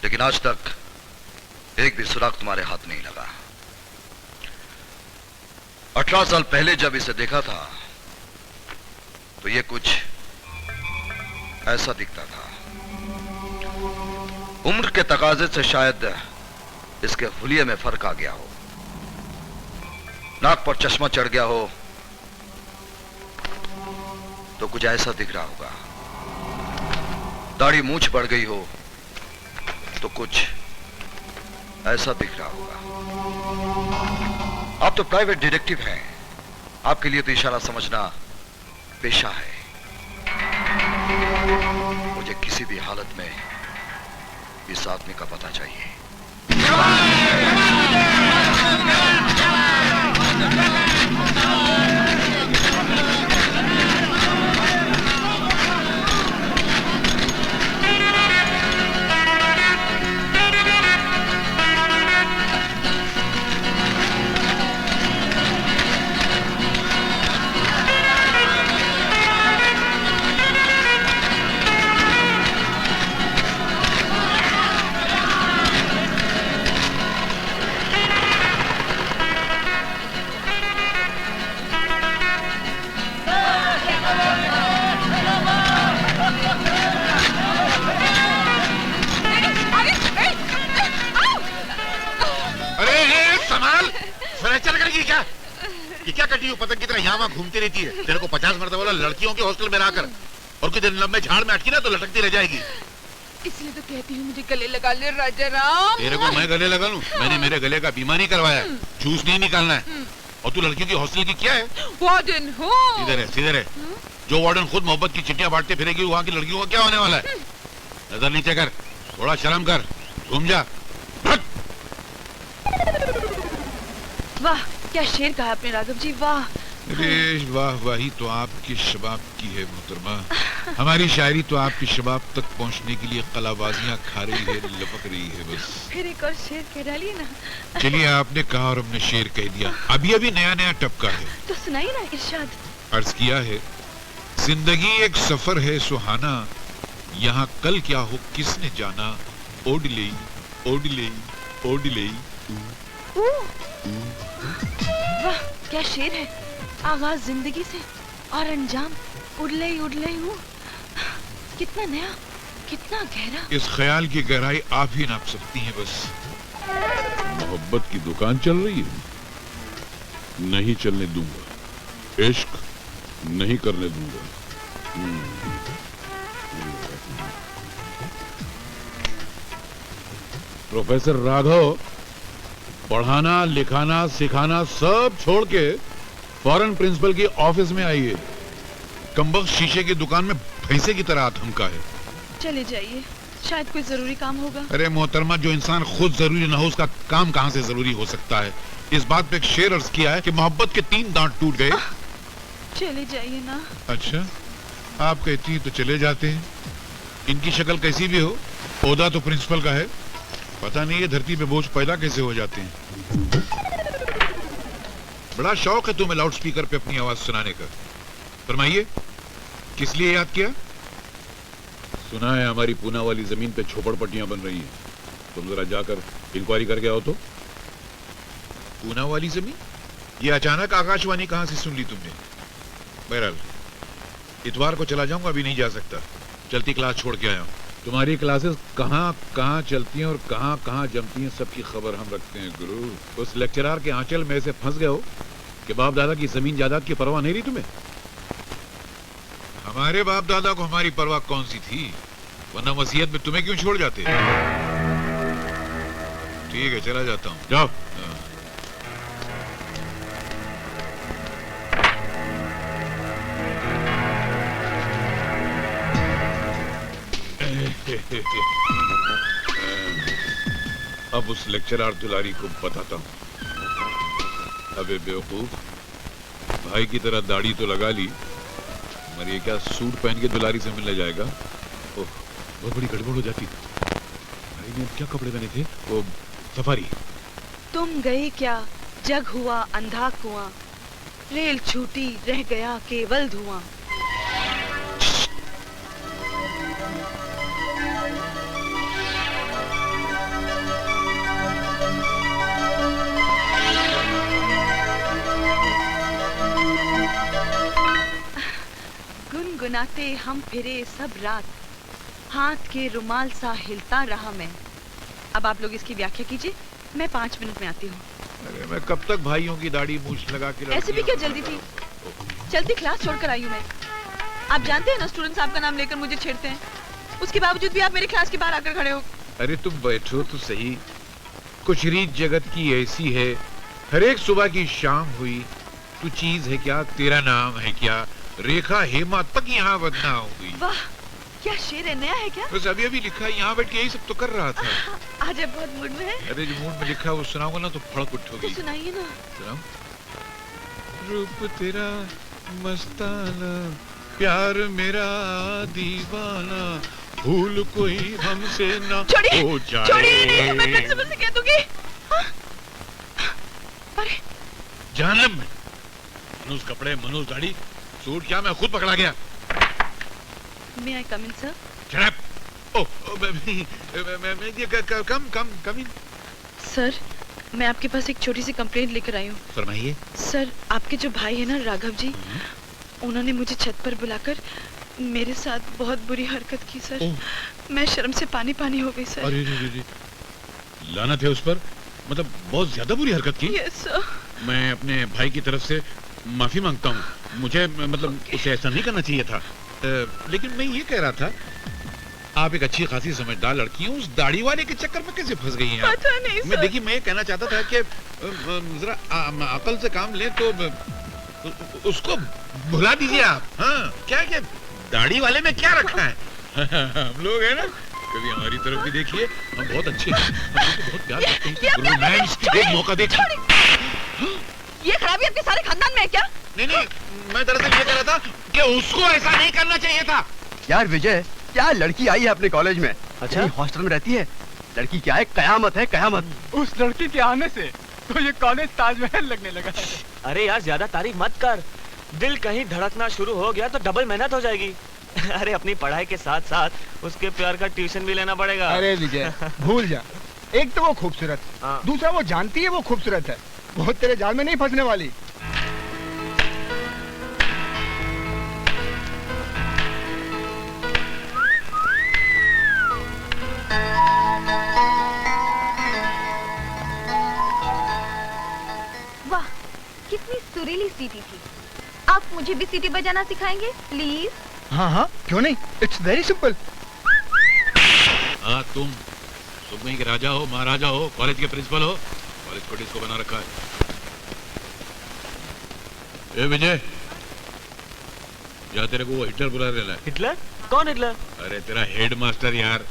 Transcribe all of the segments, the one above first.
लेकिन आज तक एक भी सुराग तुम्हारे हाथ नहीं लगा। 18 साल पहले जब इसे देखा था तो ये कुछ ऐसा दिखता था। उम्र के तकाजे से शायद इसके हुलिये में फर्क आ गया हो, नाक पर चश्मा चढ़ गया हो तो कुछ ऐसा दिख रहा होगा, दाढ़ी मूंछ बढ़ गई हो तो कुछ ऐसा दिख रहा होगा। आप तो प्राइवेट डिटेक्टिव हैं, आपके लिए तो इशारा समझना पेशा है। मुझे किसी भी हालत में इस आदमी का पता चाहिए। पतंग की तरह यहाँ घूमती रहती है। तेरे को 50 मरतबा बोला लड़कियों के हॉस्टल में रखकर, और कुछ दिन लंबे झाड़ में अटकी ना तो लटकती रह जाएगी। इसलिए तो कहती हूँ मुझे गले लगा ले राजा राम। तेरे को मैं गले लगा लूं? मैंने मेरे गले का बीमा नहीं करवाया, जूस नहीं निकालना है। और तू लड़कियों की हॉस्टल की क्या है? वार्डन हो। सीधे रहे। जो वार्डन खुद मोहब्बत की चिट्ठियां बांटते फिरेगी, वहाँ की लड़कियों का क्या होने वाला है? नजर नीचे कर, थोड़ा शर्म कर, घूम जा। वाह क्या शेर कहा आपने राघव जी, वाह। अरे वाह वाही तो आपके शबाब की है मोहतरमा। हमारी शायरी तो आपके शबाब तक पहुंचने के लिए कलाबाजियां खा रही है, लपक रही है बस। फिर एक और शेर कह डालिए ना। चलिए आपने कहा और हमने शेर कह दिया, अभी नया टपका है तो सुनाइए ना इरशाद। अर्ज किया है, जिंदगी एक सफर है सुहाना, यहाँ कल क्या हो किसने जाना। ओडले ओडले ओडले। वाह क्या शेर है। आगाज जिंदगी से और अंजाम उड़ले हूँ। कितना नया, कितना गहरा। इस ख्याल की गहराई आप ही नाप सकती हैं बस। मोहब्बत की दुकान चल रही है, नहीं चलने दूंगा। इश्क नहीं करने दूंगा। प्रोफेसर राघव, पढ़ाना लिखाना सिखाना सब छोड़ के फौरन प्रिंसिपल की ऑफिस में आइए। कमबख्त शीशे की दुकान में भैंसे की तरह थमका है। चले जाइए, शायद कोई जरूरी काम होगा। अरे मोहतरमा, जो इंसान खुद जरूरी न हो उसका काम कहाँ से जरूरी हो सकता है। इस बात पे एक शेर अर्ज किया है कि मोहब्बत के 3 दांत टूट गए। चले जाइए ना। अच्छा, आप कहती तो चले जाते हैं। इनकी शक्ल कैसी भी हो, ओहदा तो प्रिंसिपल का है। पता नहीं ये धरती पे बोझ पैदा कैसे हो जाते हैं। बड़ा शौक है तुम्हें लाउड स्पीकर पे अपनी आवाज सुनाने का। फरमाइए, किस लिए याद किया? सुना है हमारी पूना वाली जमीन पे झोपड़पट्टियां बन रही हैं, तुम जरा जाकर इंक्वायरी करके आओ तो। पूना वाली जमीन? ये अचानक आकाशवाणी कहां से सुन ली तुमने? बहरहाल इतवार को चला जाऊंगा, अभी नहीं जा सकता। चलती क्लास छोड़ के आया हूं। तुम्हारी क्लासेस कहाँ कहाँ चलती हैं और कहाँ कहाँ जमती हैं, सबकी खबर हम रखते हैं गुरु। उस लेक्चरर के आंचल में से फंस गए हो कि बाप दादा की जमीन जायदाद की परवाह नहीं रही तुम्हें। हमारे बाप दादा को हमारी परवाह कौन सी थी, वरना वसीयत में तुम्हें क्यों छोड़ जाते। ठीक है, चला जाता हूँ। जाओ। अब उस लेक्चरर दुलारी को बताता हूँ। अबे बेवकूफ, भाई की तरह दाढ़ी तो लगा ली, मगर ये क्या सूट पहन के दुलारी से मिलने जाएगा? ओह, बहुत बड़ी गड़बड़ हो जाती। भाई ने क्या कपड़े पहने थे? वो सफारी। तुम गए क्या, जग हुआ अंधा कुआं, रेल छूटी रह गया केवल धुआं। गुनगुनाते हम फिरे सब रात, हाथ के रुमाल सा हिलता रहा मैं। अब आप लोग इसकी व्याख्या कीजिए, मैं 5 मिनट में आती हूँ। अरे मैं कब तक भाइयों की दाढ़ी मूछ लगा के ऐसे भी क्या जल्दी थी? चलती क्लास छोड़कर आई हूँ मैं। आप जानते हैं ना, स्टूडेंट्स आपका नाम लेकर मुझे छेड़ते हैं, उसके बावजूद भी आप मेरी क्लास के बाहर आकर खड़े हो। अरे तुम बैठो तो सही, कुछ रीत जगत की ऐसी है, हर एक सुबह की शाम हुई, तू चीज है क्या, तेरा नाम है क्या, रेखा हेमा तक यहाँ बदनाम हुई। वाह, क्या शेर है, नया है क्या? बस अभी अभी लिखा है, यहाँ बैठ के यही सब तो कर रहा था। आज आप बहुत मूड में है। अरे जो मूड में लिखा है वो सुनाऊंगा ना तो फड़क उठोगी। तो सुनाइए ना। सुनाऊं? रूप तेरा मस्ताना, प्यार मेरा दीवाना, भूल कोई हमसे ना हो जाए। छोड़िए, मैं प्रिंसिपल से कह दूंगी। हाँ? अरे जानम में मनुष्य कपड़े, मनुष्य दाढ़ी, सूट क्या मैं खुद पकड़ा गया। May I come in, sir? Shut up! Come in. Sir, मैं आपके पास एक छोटी सी कंप्लेंट लेकर आई हूँ। फरमाइए। सर, आपके जो भाई है ना राघव जी, उन्होंने मुझे छत पर बुलाकर मेरे साथ बहुत बुरी हरकत की सर। मैं शर्म से पानी पानी हो गई सर। अरे लानत है उस पर, मतलब बहुत ज्यादा बुरी हरकत की। Yes sir. मैं अपने भाई की तरफ से माफी मांगता हूँ, मुझे मतलब उसे ऐसा नहीं करना चाहिए था। लेकिन मैं ये कह रहा था, आप एक अच्छी खासी समझदार लड़की हैं, उस दाढ़ी वाले के चक्कर में कैसे फंस गई हैं? पता नहीं सर। मैं देखिए, मैं ये कहना चाहता था कि जरा अकल से काम लें तो उसको भुला दीजिए आप। हाँ, क्या दाढ़ी वाले में क्या रखा है? हम लोग है ना, कभी हमारी तरफ भी देखिए, हम बहुत अच्छे हैं, हम तो बहुत प्यार करते हैं। रोमांस की एक मौका देखिए। ये खराबी आपके सारे खानदान में है क्या? नहीं, मैं दरअसल ये कह रहा था कि उसको ऐसा नहीं करना चाहिए था। यार विजय, क्या लड़की आई है अपने कॉलेज में? अच्छा? यही हॉस्टल में रहती है। लड़की क्या है, कयामत है कयामत। उस लड़की के आने से तो ये कॉलेज ताजमहल लगने लगा है। अरे यार, ज्यादा तारीफ मत कर, दिल कहीं धड़कना शुरू हो गया तो डबल मेहनत हो जाएगी। अरे अपनी पढ़ाई के साथ साथ उसके प्यार का ट्यूशन भी लेना पड़ेगा। अरे विजय, भूल जा, एक तो वो खूबसूरत, हाँ। दूसरा वो जानती है वो खूबसूरत है, वो तेरे जाल में नहीं फंसने वाली। वाह, कितनी सुरीली सीटी थी। आप मुझे भी सीटी बजाना सिखाएंगे प्लीज? हाँ हाँ, क्यों नहीं, इट्स वेरी सिंपल। हाँ, तुम सुबह के राजा हो, महाराजा हो, कॉलेज के प्रिंसिपल हो, कॉलेज को डिस्को बना रखा है। ए विजय, या तेरे को वो हिटलर बुला रहा है। हिटलर? कौन हिटलर? अरे तेरा हेड मास्टर यार।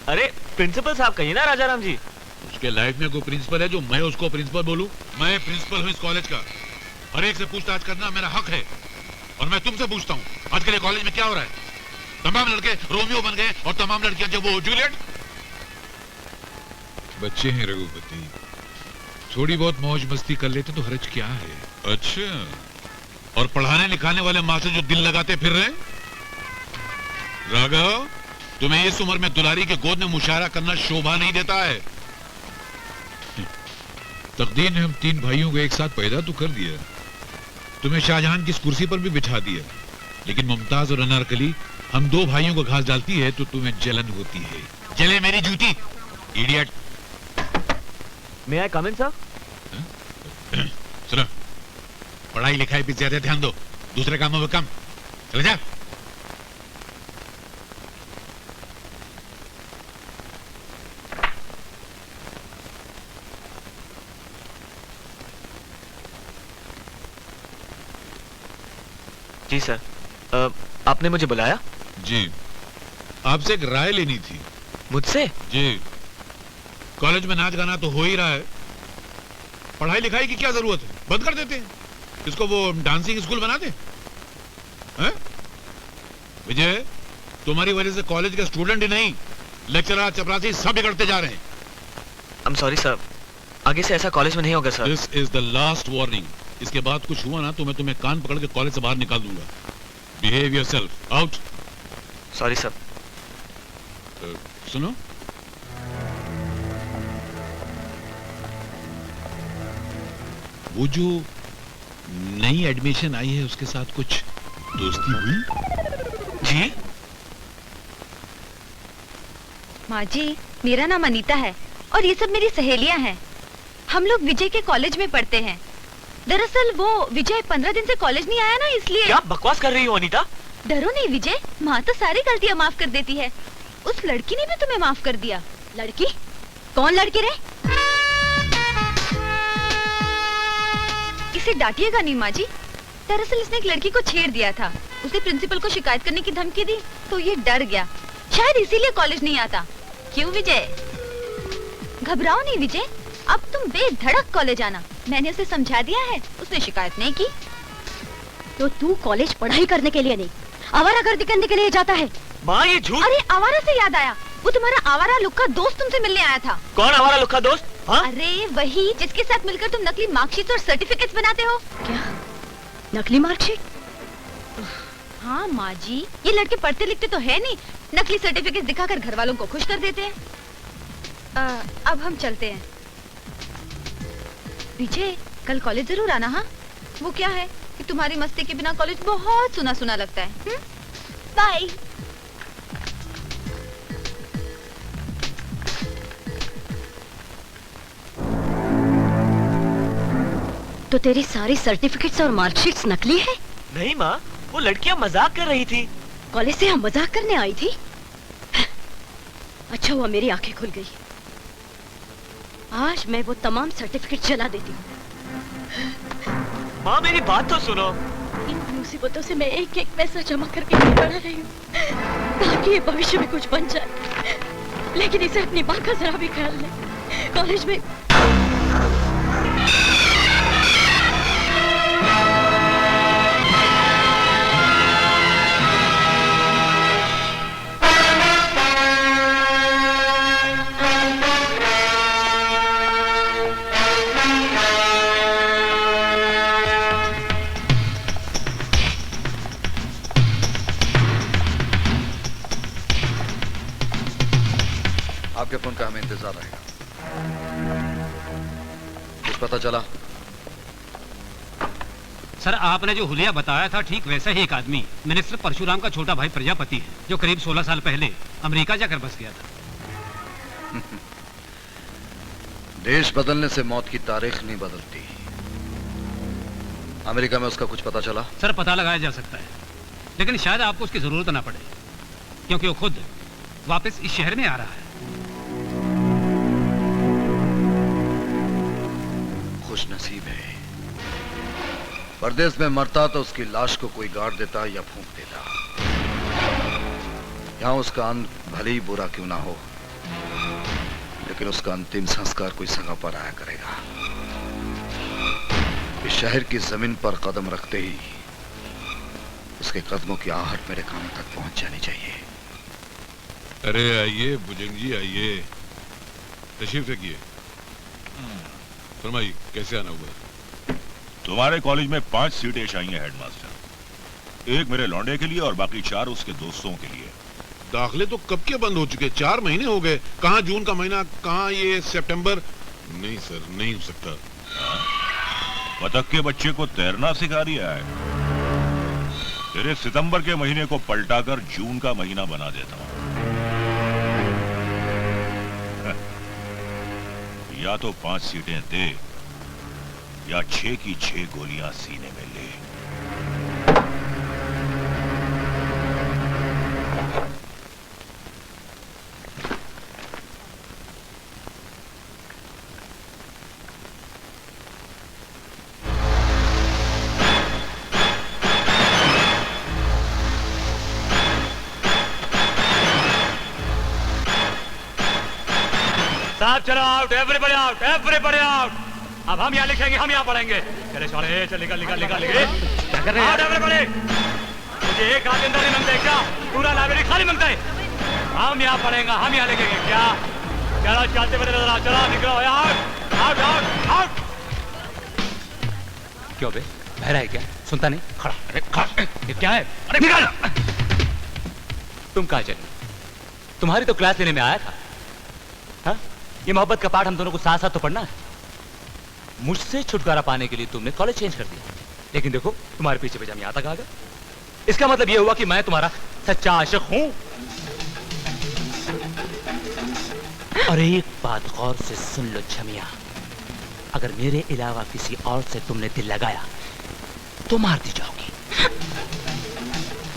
अरे प्रिंसिपल साहब कहिए ना, राजा राम जी। उसके लाइफ में कोई प्रिंसिपल है जो मैं उसको प्रिंसिपल बोलूं? मैं प्रिंसिपल हूं इस कॉलेज का, हर एक से पूछताछ करना मेरा हक है। और मैं तुमसे पूछता हूँ, आजकल ये कॉलेज में क्या हो रहा है? तमाम लड़के रोमियो बन गए और तमाम लड़कियां जो वो जूलियट। बच्चे हैं रघुपति, थोड़ी बहुत मौज मस्ती कर लेते तो हर्ज क्या है। अच्छा, और पढ़ाने लिखाने वाले मास्टर जो दिल लगाते फिर रहे? राघव, तुम्हें इस उम्र में दुलारी के गोद में मुशायरा करना शोभा नहीं देता है। तकदीर ने हम 3 भाइयों को एक साथ पैदा तो कर दिया, तुम्हें शाहजहां की इस कुर्सी पर भी बिठा दिया, लेकिन मुमताज और अनारकली हम 2 भाइयों को घास डालती है तो तुम्हें जलन होती है। जले मेरी जूती, इडियट। मे आई कम इन सर? सुनो, पढ़ाई लिखाई पे ज्यादा ध्यान दो, दूसरे कामों में कम। चले जा। जी सर, आपने मुझे बुलाया? जी, आपसे एक राय लेनी थी। मुझसे? जी। कॉलेज में नाच गाना तो हो ही रहा है, पढ़ाई लिखाई की क्या जरूरत है? बंद कर देते हैं, इसको वो डांसिंग स्कूल बना दे। हैं? विजय, तुम्हारी वजह से कॉलेज के स्टूडेंट ही नहीं, लेक्चरर चपरासी सब बिगड़ते जा रहे हैं। आई एम सॉरी सर, आगे से ऐसा कॉलेज में नहीं होगा sir. This is the last warning. इसके बाद कुछ हुआ ना तो मैं तुम्हें कान पकड़ के कॉलेज से बाहर निकाल दूंगा। Behave yourself, out. Sorry sir. सुनो, वो जो नई एडमिशन आई है उसके साथ कुछ दोस्ती हुई? जी? माँ जी, मेरा नाम अनीता है और ये सब मेरी सहेलियां हैं। हम लोग विजय के कॉलेज में पढ़ते हैं। दरअसल वो विजय 15 दिन से कॉलेज नहीं आया ना, इसलिए। क्या बकवास कर रही हो अनीता? डरो नहीं विजय, माँ तो सारी गलतियाँ माफ कर देती है। उस लड़की ने भी तुम्हें माफ कर दिया। लड़की? कौन लड़की रे? इसे डांटिएगा नहीं माँ जी। दरअसल इसने एक लड़की को छेड़ दिया था। उसे प्रिंसिपल को शिकायत करने की धमकी दी तो ये डर गया, शायद इसीलिए कॉलेज नहीं आता। क्यों विजय? घबराओ नहीं विजय, अब तुम बेधड़क कॉलेज आना। मैंने उसे समझा दिया है, उसने शिकायत नहीं की। तो तू कॉलेज पढ़ाई करने के लिए नहीं, आवारागर्दी करने के लिए जाता है। माँ ये झूठ। अरे आवारा से याद आया, वो तुम्हारा आवारा लुक्का दोस्त तुमसे मिलने आया था। कौन आवारा लुक्का दोस्त? हाँ? अरे वही जिसके साथ मिलकर तुम नकली मार्कशीट और सर्टिफिकेट्स बनाते हो। क्या नकली मार्कशीट? हाँ माँ जी, ये लड़के पढ़ते लिखते तो है नहीं, नकली सर्टिफिकेट दिखाकर घर वालों को खुश कर देते हैं। अब हम चलते हैं। विजय, कल कॉलेज जरूर आना। हाँ, वो क्या है कि तुम्हारी मस्ती के बिना कॉलेज बहुत सुना सुना लगता है। बाय। तो तेरी सारी सर्टिफिकेट्स और मार्कशीट्स नकली है? नहीं माँ, वो लड़कियाँ मजाक कर रही थी। कॉलेज से हम मजाक करने आई थी? अच्छा हुआ मेरी आंखें खुल गई। आज मैं वो तमाम सर्टिफिकेट जला देती हूँ। माँ मेरी बात तो सुनो। इन मुसीबतों से मैं एक एक पैसा जमा करके नहीं बढ़ा रही हूँ ताकि ये भविष्य में कुछ बन जाए, लेकिन इसे अपनी माँ का जरा भी ख्याल नहीं। कॉलेज में आपके फोन का हमें इंतजार रहेगा। कुछ पता चला? सर, आपने जो हुलिया बताया था ठीक वैसा ही एक आदमी मिनिस्टर परशुराम का छोटा भाई प्रजापति है, जो करीब 16 साल पहले अमेरिका जाकर बस गया था। देश बदलने से मौत की तारीख नहीं बदलती। अमेरिका में उसका कुछ पता चला? सर, पता लगाया जा सकता है, लेकिन शायद आपको उसकी जरूरत ना पड़े, क्योंकि वो खुद वापस इस शहर में आ रहा है। खुश नसीब है। परदेश में मरता तो उसकी लाश को कोई गाड़ देता या फूंक देता। यहां उसका अंत भले ही बुरा क्यों ना हो, लेकिन उसका अंतिम संस्कार कोई सगा पर आया करेगा। इस शहर की जमीन पर कदम रखते ही उसके कदमों की आहट मेरे कानों तक पहुंच जानी चाहिए। अरे आइए भुजंग जी, आइए, तशरीफ रखिए। फरमाइए, कैसे आना हुआ? तुम्हारे कॉलेज में 5 सीटें आई हैं हेडमास्टर। एक मेरे लौंडे के लिए और बाकी 4 उसके दोस्तों के लिए। दाखिले तो कब के बंद हो चुके? 4 महीने हो गए। कहाँ जून का महीना, कहाँ ये सितंबर? नहीं सर, नहीं हो सकता। बतख के बच्चे को तैरना सिखा दिया है। तेरे सितंबर के महीने को पलटाकर जून का महीना बना देता हूं। या तो 5 सीटें दे या 6 की 6 गोलियां सीने में ले। साहब चलो out, everybody out, everybody out. अब हम यहाँ लिखेंगे, हम यहाँ पढ़ेंगे। चले साले, चल निकल निकल निकल निकल। क्या कर रहे हैं? Out everybody. मुझे एक आदमी अंदर नहीं मांगता है क्या? पूरा लाइब्रेरी खाली मांगता है। हम यहाँ पढ़ेंगे, हम यहाँ लिखेंगे। क्या? चलो चलते बने नजर आओ, चलो निकलो। Out out out out. क्यों बे, बहरा है क्या? सुनता नहीं? खड़ा। अरे खड़ा, ये क्या है? अरे निकल। तुम कहाँ चले? तुम्हारी तो क्लास लेने में आया था। हाँ? ये मोहब्बत का पाठ हम दोनों को साथ साथ तो पढ़ना है। मुझसे छुटकारा पाने के लिए तुमने कॉलेज चेंज कर दिया, लेकिन देखो तुम्हारे पीछे पीछे हम यहाँ तक आ गए। इसका मतलब ये हुआ कि मैं तुम्हारा सच्चा आशिक हूँ। और एक बात गौर से सुन लो छमिया, अगर मेरे अलावा किसी और से तुमने दिल लगाया तो मार दी जाओगी।